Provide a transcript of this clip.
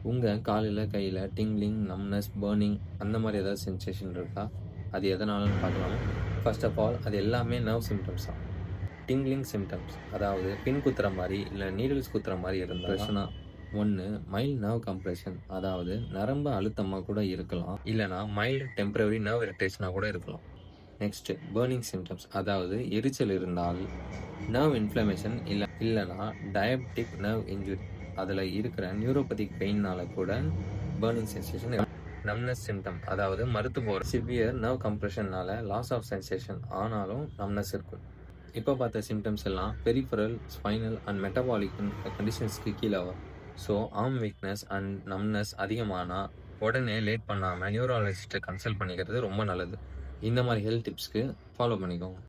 உங்கள் காலில் கையில் டிங்லிங் நம்னஸ் பர்னிங் அந்த மாதிரி ஏதாவது சென்சேஷன் இருக்கா? அது எதனாலன்னு பார்க்கலாம். ஃபர்ஸ்ட் ஆஃப் ஆல் அது எல்லாமே நர்வ் சிம்டம்ஸ் தான். டிங்லிங் சிம்டம்ஸ் அதாவது பின் குத்துற மாதிரி இல்லை நீடில்ஸ் குத்துற மாதிரி இருந்தால் ஒன்று மைல்ட் நர்வ் கம்ப்ரெஷன், அதாவது நரம்பு அழுத்தமாக கூட இருக்கலாம், இல்லைனா மைல்டு டெம்பரரி நர்வ் இரிட்டேஷனாக கூட இருக்கலாம். நெக்ஸ்ட் பர்னிங் சிம்டம்ஸ், அதாவது எரிச்சல் இருந்தால், நர்வ் இன்ஃப்ளமேஷன் இல்லைனா டயபெட்டிக் நர்வ் இன்ஜுரி, அதில் இருக்கிற நியூரோபதிக் பெயின்னால கூட பர்னிங் சென்சேஷன். நம்னஸ் சிம்டம், அதாவது மறுத்து போகிற சிவியர் நர்வ் கம்ப்ரெஷன்னால லாஸ் ஆஃப் சென்சேஷன் ஆனாலும் நம்னஸ் இருக்கும். இப்போ பார்த்த சிம்டம்ஸ் எல்லாம் பெரிஃபரல், ஸ்பைனல் அண்ட் மெட்டபாலிக் கண்டிஷன்ஸ்க்கு கீழே வரும். So arm weakness and numbness அதிகமானால் உடனே லேட் பண்ணாமல் நியூராலஜிஸ்ட்டை கன்சல்ட் பண்ணிக்கிறது ரொம்ப நல்லது. இந்த மாதிரி ஹெல்த் டிப்ஸ்க்கு ஃபாலோ பண்ணிக்கோங்க.